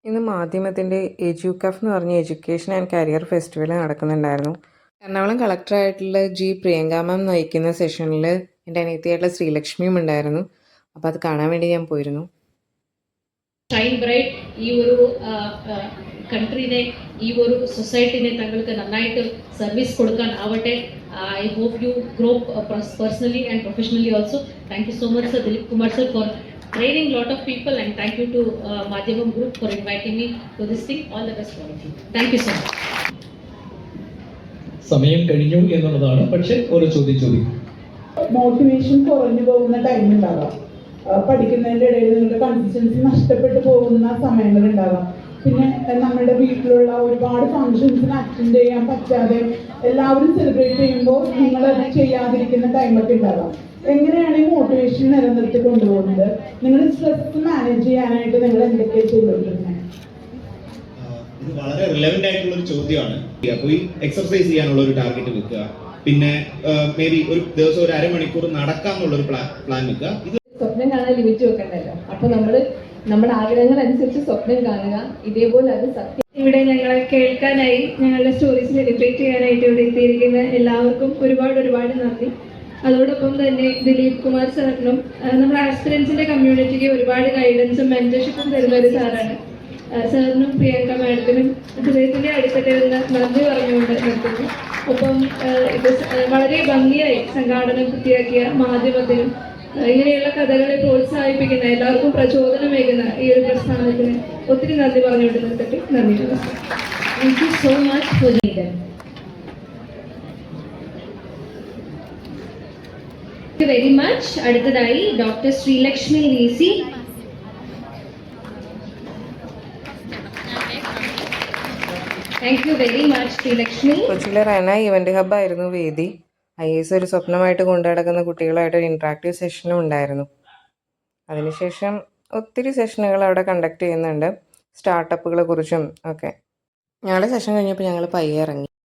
ഇന്ന് മാധ്യമത്തിൻ്റെ എജ്യൂകഫ് എന്ന് പറഞ്ഞ എഡ്യൂക്കേഷൻ ആൻഡ് കരിയർ ഫെസ്റ്റിവൽ നടക്കുന്നുണ്ടായിരുന്നു. എറണാകുളം കളക്ടറായിട്ടുള്ള പ്രിയങ്ക മാം നയിക്കുന്ന സെഷനിൽ എൻ്റെ അനിയത്തിയായിട്ടുള്ള ശ്രീലക്ഷ്മിയും ഉണ്ടായിരുന്നു. അപ്പോൾ അത് കാണാൻ വേണ്ടി ഞാൻ പോയിരുന്നു. ഷൈൻ ബ്രൈറ്റ് ഈ ഒരു കൺട്രീനെ, ഈ ഒരു സൊസൈറ്റിനെ തങ്ങൾക്ക് നന്നായിട്ട് സർവീസ് കൊടുക്കാൻ ആവട്ടെ. I hope you grow personally and professionally also. Thank you so much sir Dileep Kumar sir for training lot of people, and thank you to Madhyamam Group for inviting me to this thing. All the best for you. Thank you so much. സമയം കഴിഞ്ഞു എന്നുള്ളതാണ്. പക്ഷേ ഒരു ചോദ്യം motivation കുറഞ്ഞു പോകുന്ന time ഉണ്ടാകാം, പഠിക്കുന്നതിൻ്റെ ഇടയിൽ നിങ്ങളുടെ കൺസിസ്റ്റൻസി നഷ്ടപ്പെട്ടു പോകുന്ന സമയങ്ങൾ ഉണ്ടാകാം. പിന്നെ നമ്മുടെ വീട്ടിലുള്ള ഒരുപാട് ഫങ്ഷൻസിന് അറ്റൻഡ് ചെയ്യാൻ പറ്റാതെ എല്ലാവരും സെലിബ്രേറ്റ് ചെയ്യുമ്പോൾ നിങ്ങൾ ചെയ്യാതിരിക്കുന്ന ടൈമൊക്കെ ഉണ്ടാകാം. എങ്ങനെയാണ് ഈ മോട്ടിവേഷൻ നിലനിർത്തി കൊണ്ടുപോകുന്നത്? നിങ്ങൾ സ്ട്രെസ് മാനേജ് ചെയ്യാനായിട്ട് നിങ്ങൾ എന്തൊക്കെ ചെയ്തുകൊണ്ടിരുന്നത്? ഇത് വളരെ റിലവന്റ് ആയിട്ടുള്ള ഒരു ചോദ്യമാണ്. അപ്പോൾ ഈ എക്സർസൈസ് ചെയ്യാനുള്ള ഒരു ടാർഗറ്റ് വെക്കുക, പിന്നെ മേ ബി ഒരു ദിവസം ഒരു അരമണിക്കൂർ നടക്കാന്നുള്ള ഒരു പ്ലാൻ വെക്കുക. ഇത് സ്വപ്നം കാണാൻ ലിമിറ്റ് വെക്കണ്ടല്ലോ. അപ്പൊ നമ്മുടെ ആഗ്രഹങ്ങൾ അനുസരിച്ച് സ്വപ്നം കാണുക. ഇതേപോലെ അത് സത്യം. ഇവിടെ ഞങ്ങളെ കേൾക്കാനായി, ഞങ്ങളുടെ സ്റ്റോറീസ് സെലിബ്രേറ്റ് ചെയ്യാനായിട്ട് ഇവിടെ എത്തിയിരിക്കുന്ന എല്ലാവർക്കും ഒരുപാട് നന്ദി. അതോടൊപ്പം തന്നെ ദിലീപ് കുമാർ സാറിനും നമ്മുടെ ആസ്പിരൻസിന്റെ കമ്മ്യൂണിറ്റിക്ക് ഒരുപാട് ഗൈഡൻസും മെന്റർഷിപ്പും തരുന്ന ഒരു സാറാണ്. സാറിനും പ്രിയങ്ക മാഡത്തിനും ഹൃദയത്തിന്റെ അടിത്തട്ടിൽ നിന്ന് നന്ദി പറഞ്ഞുകൊണ്ട് നിർത്തുന്നു. ഒപ്പം ഇത് വളരെ ഭംഗിയായി സംഘാടനം പൂർത്തിയാക്കിയ മാധ്യമത്തിനും ഇങ്ങനെയുള്ള കഥകളെ പ്രോത്സാഹിപ്പിക്കുന്ന എല്ലാവർക്കും പ്രചോദനമേകുന്ന ഈ ഒരു പ്രസ്ഥാനത്തിന് ഒത്തിരി നന്ദി പറഞ്ഞുകൊണ്ട് നിർത്തട്ടെ. നന്ദി. Thank you so much for leading. Thank you very much. അടുത്തതായി doctor Sreelakshmi VC. Thank you very much Sreelakshmi. കൊച്ചിയിലെ റെന ഇവന്റ് ഹബ്ബായിരുന്നു വേദി. IAS ഒരു സ്വപ്നമായിട്ട് കൊണ്ടുനടക്കുന്ന കുട്ടികളായിട്ട് ഒരു ഇൻട്രാക്റ്റീവ് സെഷനും ഉണ്ടായിരുന്നു. അതിനുശേഷം ഒത്തിരി സെഷനുകൾ അവിടെ കണ്ടക്ട് ചെയ്യുന്നുണ്ട്, സ്റ്റാർട്ടപ്പുകളെ കുറിച്ചും ഒക്കെ. ഞങ്ങളുടെ സെഷൻ കഴിഞ്ഞപ്പോൾ ഞങ്ങൾ പയ്യെ ഇറങ്ങി.